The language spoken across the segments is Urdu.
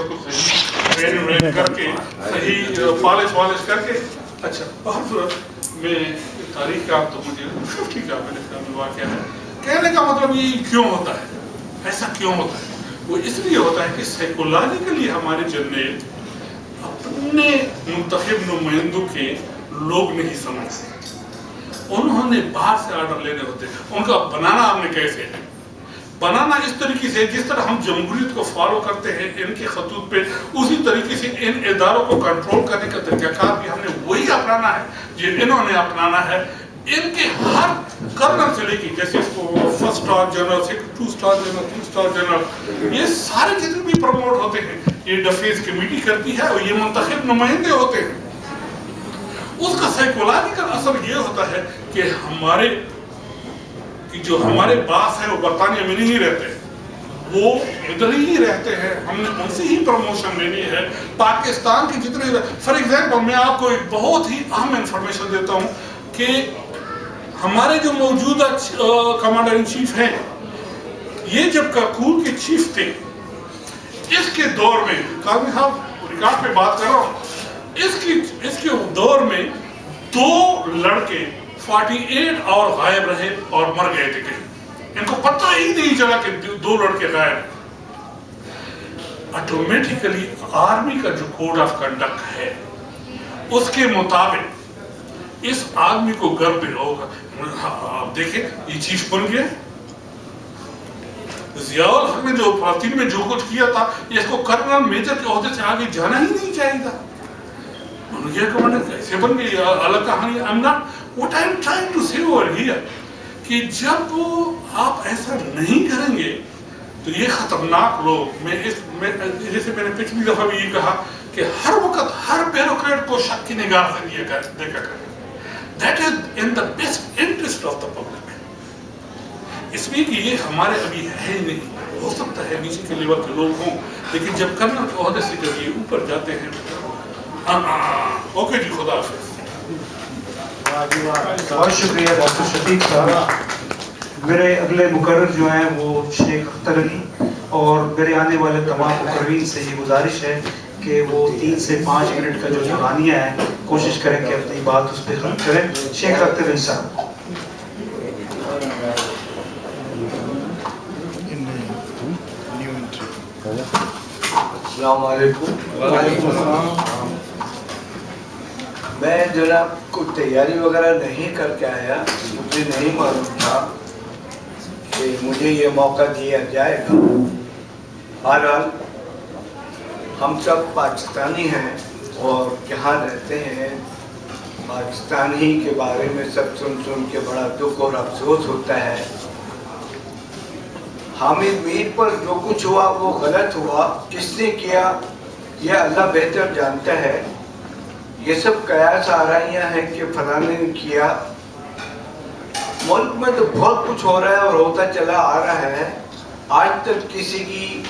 صحیح کر کے صحیح پالش کر کے اچھا بہت صورت میں تاریخ کا تو مجھے 50 کا میرے خیال میں واقعہ ہے. کہنے کا مطلب یہ کیوں ہوتا ہے, ایسا کیوں ہوتا ہے؟ وہ اس لیے ہوتا ہے کہ سائیکولوجیکلی ہمارے جنرل اپنے منتخب نمائندوں کے لوگ نہیں سمجھتے. انہوں نے باہر سے آرڈر لینے ہوتے ہیں. ان کا بنانا آپ نے کیسے ہے؟ بنانا اس طریقے سے جس طرح ہم جمہوریت کو فالو کرتے ہیں ان کے خطوط پہ, اسی طریقے سے ان اداروں کو کنٹرول کرنے کا طریقہ کار بھی ہم نے وہی اپنانا ہے جو انہوں نے اپنانا ہے. ان کے ہر کرنل سے لے کے جیسے اس کو 1 star general, 2 star general, 3 star general, یہ سارے جتنے بھی پروموٹ ہوتے ہیں یہ ڈیفینس کمیٹی کرتی ہے اور یہ منتخب نمائندے ہوتے ہیں. اس کا سائیکولوجیکل اثر یہ ہوتا ہے کہ جو ہمارے باس ہیں وہ برطانیہ میں نہیں رہتے, وہ ادھر ہی رہتے ہیں. ہم نے ان سے ہی پروموشن لینی ہے. پاکستان کے جتنے فار ایگزامپل میں آپ کو ایک بہت ہی اہم انفارمیشن دیتا ہوں کہ ہمارے جو موجودہ کمانڈر ان چیف ہیں, یہ جب کرکول کے چیف تھے اس کے دور میں, کاظمی صاحب ریکارڈ پہ بات کر رہا ہوں, اس کے دور میں 2 لڑکے 48 اور غائب رہے اور مر گئے تھے. ان کو پتہ ہی نہیں چلا کہ 2 لڑکے غائب. آٹومیٹیکلی آرمی کا جو کوڈ آف کنڈکٹ ہے اس کے مطابق اس آدمی کو گرد ہوگا. آپ دیکھیں یہ چیف بن گیا. ضیاء الحق نے جو فلسطین میں جو کچھ کیا تھا اس کو کرنل میجر کے عہدے سے آگے جانا ہی نہیں چاہیے تھا. یہ کمانڈر کیسے بن گئی الگ کہانی. What I am trying to say over here کہ جب آپ ایسا نہیں کریں گے تو یہ خطرناک لوگ, جیسے میں نے پچھلی دفعہ بھی یہ کہا کہ ہر وقت ہر بیوروکریٹ کو شک کی نگاہ سے دیکھا کریں. That is in the best interest of the public. اس لیے کہ یہ ہمارے ابھی ہے ہی نہیں. ہو سکتا ہے نیچے کے لیول کے لوگ ہوں, لیکن جب کرنل کے عہدے سے جب یہ اوپر جاتے ہیں اوکے جی, خدا حافظ. بہت شکریہ ڈاکٹر شفیق صاحب. میرے اگلے مقرر جو ہیں وہ شیخ اختر علی, اور میرے آنے والے تمام مقررین سے یہ گزارش ہے کہ وہ 3 سے 5 منٹ کا جو دورانیہ ہے کوشش کریں کہ اپنی بات اس پہ ختم کریں. شیخ اختر علی صاحب. السلام علیکم. وعلیکم السلام. میں جناب کو تیاری وغیرہ نہیں کر کے آیا, مجھے نہیں معلوم تھا کہ مجھے یہ موقع دیا جائے گا. بہرحال ہم سب پاکستانی ہیں اور یہاں رہتے ہیں. پاکستانی کے بارے میں سب سن کے بڑا دکھ اور افسوس ہوتا ہے. حامد میر پر جو کچھ ہوا وہ غلط ہوا. کس نے کیا یہ اللہ بہتر جانتا ہے. یہ سب قیاس آرائیاں ہیں کہ فلاں نے کیا. ملک میں تو بہت کچھ ہو رہا ہے اور ہوتا چلا آ رہا ہے. آج تک کسی کی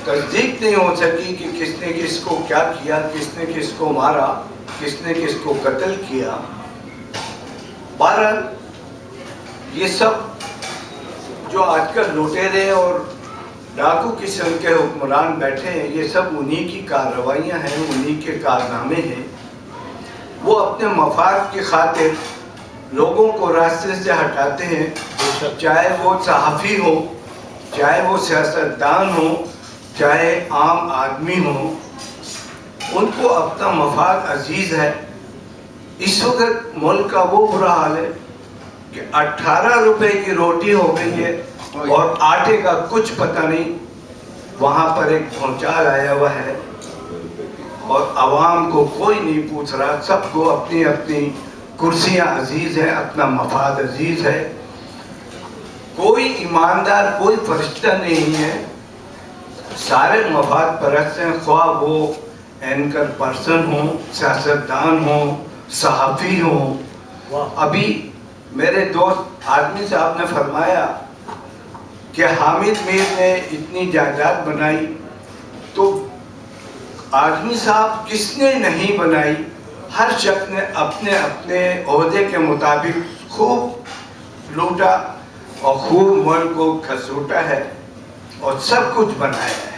تصدیق نہیں ہو سکی کہ کس نے کس کو کیا کیا, کس نے کس کو مارا, کس نے کس کو قتل کیا. بہرحال یہ سب جو آج کل لٹیرے اور ڈاکو قسم کے حکمران بیٹھے ہیں یہ سب انہی کی کارروائیاں ہیں, انہی کے کارنامے ہیں. وہ اپنے مفاد کی خاطر لوگوں کو راستے سے ہٹاتے ہیں, چاہے وہ صحافی ہو, چاہے وہ سیاستدان ہو, چاہے عام آدمی ہو. ان کو اپنا مفاد عزیز ہے. اس وقت ملک کا وہ برا حال ہے کہ 18 روپے کی روٹی ہو گئی ہے اور آٹے کا کچھ پتہ نہیں. وہاں پر ایک بھونچال آیا ہوا ہے اور عوام کو کوئی نہیں پوچھ رہا. سب کو اپنی اپنی کرسیاں عزیز ہیں, اپنا مفاد عزیز ہے. کوئی ایماندار, کوئی فرشتہ نہیں ہے. سارے مفاد پرست ہیں, خواہ وہ اینکر پرسن ہوں, سیاستدان ہوں, صحافی ہوں. ابھی میرے دوست آدمی صاحب نے فرمایا کہ حامد میر نے اتنی جائیداد بنائی, تو آدمی صاحب کس نے نہیں بنائی. ہر شخص نے اپنے اپنے عہدے کے مطابق خوب لوٹا اور خوب ملک کو کھسوٹا ہے اور سب کچھ بنایا ہے.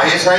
ISI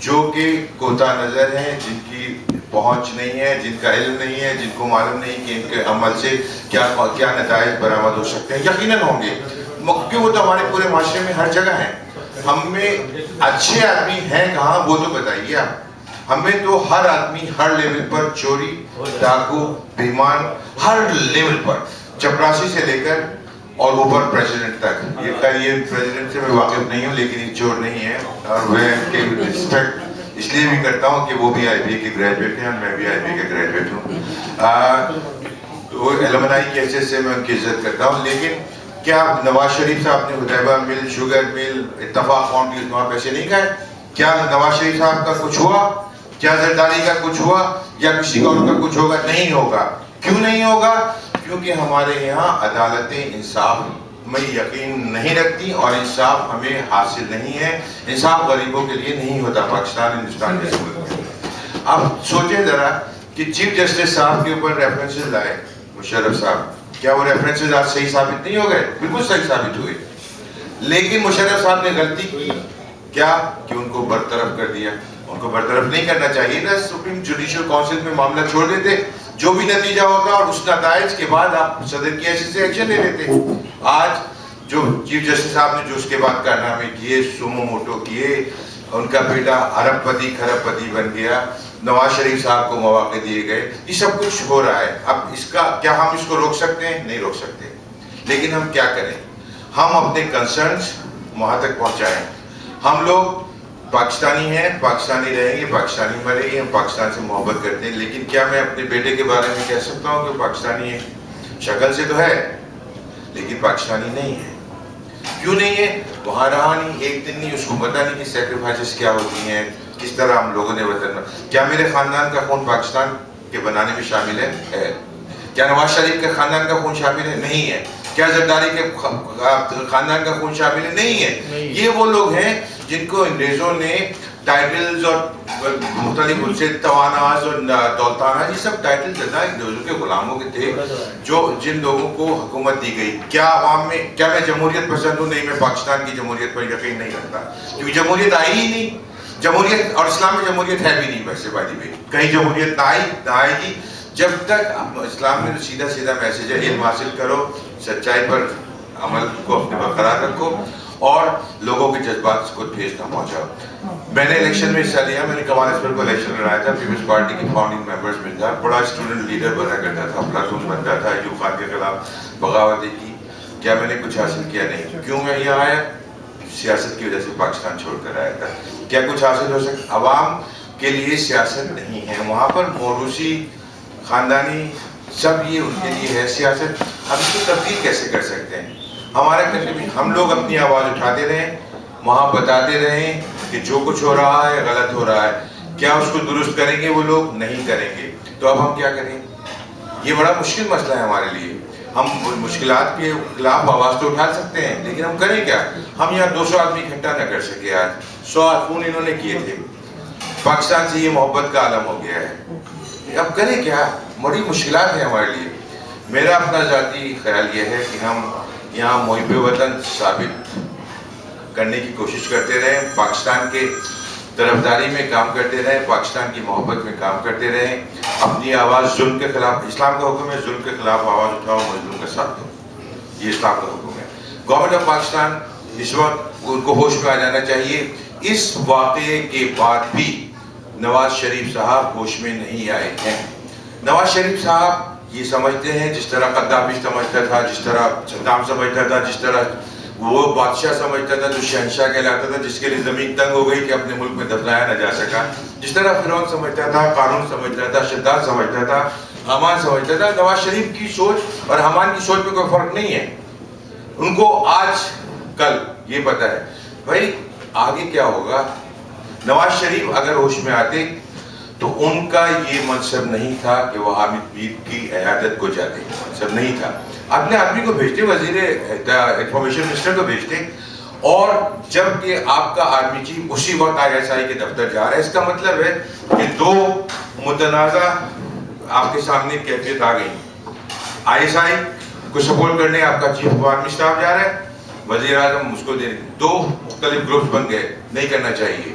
جو کہ کوتا نظر ہیں, جن کی پہنچ نہیں ہے, جن کا علم نہیں ہے, جن کو معلوم نہیں کہ ان کے عمل سے کیا نتائج برآمد ہو سکتے ہیں. یقیناً ہوں گے, کیونکہ وہ تو ہمارے پورے معاشرے میں ہر جگہ ہیں. ہم میں اچھے آدمی ہیں کہاں, وہ تو بتائیے آپ. ہمیں تو ہر آدمی ہر لیول پر چوری, ڈاکو, بےمان, ہر لیول پر, چپراسی سے لے کر اور اوپر پریزیڈنٹ تک. یہ پریزیڈنٹ سے میں واقف نہیں ہوں, لیکن یہ چور نہیں ہے, اور میں ان کے رسپیکٹ اس لیے بھی کرتا ہوں کہ وہ بھی آئی بی اے کے گریجویٹ ہیں اور میں بھی آئی بی اے کا گریجویٹ ہوں. وہ ایلومنائی کی حیثیت سے میں ان کی عزت کرتا ہوں. لیکن کیا نواز شریف صاحب نے حدیبہ مل, شوگر مل, اتفاق فاؤنڈریز میں وہاں پیسے نہیں کھائے؟ کیا نواز شریف صاحب کا کچھ ہوا؟ کیا زرداری کا کچھ ہوا یا کسی اور کا کچھ ہوگا؟ نہیں ہوگا. کیوں نہیں ہوگا؟ کیونکہ ہمارے یہاں عدالتیں انصاف میں یقین نہیں رکھتی اور انصاف ہمیں حاصل نہیں ہے. انصاف غریبوں کے لیے نہیں ہوتا پاکستان ہندوستان جیسے ملک میں. اب سوچیں ذرا کہ چیف جسٹس صاحب کے اوپر ریفرنسز لائے مشرف صاحب, کیا وہ ریفرنسز آج صحیح ثابت نہیں ہو گئے؟ بالکل صحیح ثابت ہوئے. لیکن مشرف صاحب نے غلطی کی کیا کہ ان کو برطرف کر دیا. ان کو برطرف نہیں کرنا چاہیے تھا. سپریم جوڈیشل کونسل میں معاملہ چھوڑ دیتے, جو بھی نتیجہ ہوتا اور اس نتائج کے بعد آپ صدر کی حیثیت سے ایکشن لے لیتے. آج جو چیف جسٹس صاحب نے جو اس کے بعد کارنامے کیے, سومو موٹو کیے, ان کا بیٹا ارب پتی کھرب پتی بن گیا, نواز شریف صاحب کو مواقع دیے گئے, یہ سب کچھ ہو رہا ہے. اب اس کا کیا ہم اس کو روک سکتے ہیں؟ نہیں روک سکتے. لیکن ہم کیا کریں؟ ہم اپنے کنسرنز وہاں تک پہنچائیں. ہم لوگ پاکستانی ہیں, پاکستانی رہیں گے, پاکستانی مریں گے, ہم پاکستان سے محبت کرتے ہیں. لیکن کیا میں اپنے بیٹے کے بارے میں کہہ سکتا ہوں کہ پاکستانی ہے؟ شکل سے تو ہے لیکن پاکستانی نہیں ہے. کیوں نہیں ہے؟ وہاں رہا نہیں, ایک دن نہیں, اس کو پتہ نہیں کہ سیکریفائسز کیا ہوتی ہیں, کس طرح ہم لوگوں نے وطن میں. کیا میرے خاندان کا خون پاکستان کے بنانے میں شامل ہے؟ ہے. کیا نواز شریف کے خاندان کا خون شامل ہے؟ نہیں ہے. کیا زرداری کے خاندان کا خون شامل ہے؟ نہیں ہے. یہ وہ لوگ ہیں جن کو انگریزوں نے ٹائٹلز اور مختلف ان سے تواناز اور دولتانہ, یہ سب ٹائٹل جدا انگریزوں کے غلاموں کے تھے, جو جن لوگوں کو حکومت دی گئی. کیا عوام میں, کیا میں جمہوریت پسند ہوں؟ نہیں, میں پاکستان کی جمہوریت پر یقین نہیں رکھتا, کیونکہ جمہوریت آئی ہی نہیں. جمہوریت اور اسلام میں جمہوریت ہے بھی نہیں. ویسے بھائی بھی کہیں جمہوریت نہ آئے گی جب تک اسلام میں سیدھا سیدھا میسیج ہے, علم حاصل کرو, سچائی پر عمل کو اپنے برقرار رکھو اور لوگوں کے جذبات کو ٹھیس نہ پہنچاؤ. میں نے الیکشن میں حصہ لیا, میں نے کمال اسپر کو الیکشن لڑایا تھا. پیپلز پارٹی کے فاؤنڈنگ ممبرز میں تھا, بڑا اسٹوڈنٹ لیڈر بنا کرتا تھا, پلاتون بنتا تھا, ایوب خان کے خلاف بغاوتیں کی. کیا میں نے کچھ حاصل کیا؟ نہیں. کیوں میں یہاں آیا؟ سیاست کی وجہ سے پاکستان چھوڑ کر آیا تھا. کیا کچھ حاصل ہو سکتا؟ عوام کے لیے سیاست نہیں ہے وہاں پر. موروثی, خاندانی, سب یہ ان کے لیے ہے سیاست. ہم اس کو تبدیل کیسے کر سکتے ہیں؟ ہمارا ہم لوگ اپنی آواز اٹھاتے رہیں, وہاں بتاتے رہیں کہ جو کچھ ہو رہا ہے غلط ہو رہا ہے. کیا اس کو درست کریں گے وہ لوگ؟ نہیں کریں گے. تو اب ہم کیا کریں؟ یہ بڑا مشکل مسئلہ ہے ہمارے لیے. ہم مشکلات کے خلاف آواز تو اٹھا سکتے ہیں, لیکن ہم کریں کیا؟ ہم یہاں 200 آدمی اکٹھا نہ کر سکے. آج 100 خون انہوں نے کیے تھے. پاکستان سے یہ محبت کا عالم ہو گیا ہے. اب کریں کیا؟ بڑی مشکلات ہیں ہمارے لیے. میرا اپنا ذاتی خیال یہ ہے کہ ہم یہاں محب وطن ثابت کرنے کی کوشش کرتے رہیں, پاکستان کے طرفداری میں کام کرتے رہیں, پاکستان کی محبت میں کام کرتے رہیں. اپنی آواز ظلم کے خلاف, اسلام کا حکم ہے ظلم کے خلاف آواز اٹھاؤ, مظلوم کا ساتھ دو, یہ اسلام کا حکم ہے. گورنمنٹ آف پاکستان اس وقت ان کو ہوش میں آ جانا چاہیے. اس واقعے کے بعد بھی نواز شریف صاحب ہوش میں نہیں آئے ہیں. نواز شریف صاحب یہ سمجھتے ہیں جس طرح قذافی سمجھتا تھا, جس طرح صدام سمجھتا تھا, جس طرح وہ بادشاہ سمجھتا تھا جو شہنشاہ کہلاتا تھا, جس کے لیے زمین تنگ ہو گئی کہ اپنے ملک میں دفنایا نہ جا سکا, جس طرح فرعون سمجھتا تھا, قارون سمجھتا تھا, شداد سمجھتا تھا, حمان سمجھتا تھا. نواز شریف کی سوچ اور حمان کی سوچ میں کوئی فرق نہیں ہے. ان کو آج کل یہ پتا ہے بھائی آگے کیا ہوگا. نواز شریف اگر ہوش میں آتے تو ان کا یہ منصب نہیں تھا کہ وہ حامد میر کی عیادت کو جاتے, منصب نہیں تھا. اپنے آدمی کو بھیجتے, وزیر انفارمیشن منسٹر کو بھیجتے, اور جب کہ آپ کا آرمی چیف اسی وقت ISI کے دفتر جا رہا ہے, اس کا مطلب ہے کہ دو متنازع آپ کے سامنے کیفیت آ گئی. ISI کو سپورٹ کرنے آپ کا چیف آف آرمی اسٹاف جا رہا ہے, وزیر اعظم اس کو دے رہے, دو مختلف گروپس بن گئے. نہیں کرنا چاہیے.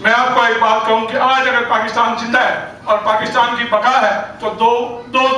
میں آپ کو ایک بات کہوں کہ آج اگر پاکستان زندہ ہے اور پاکستان کی بقا ہے تو دو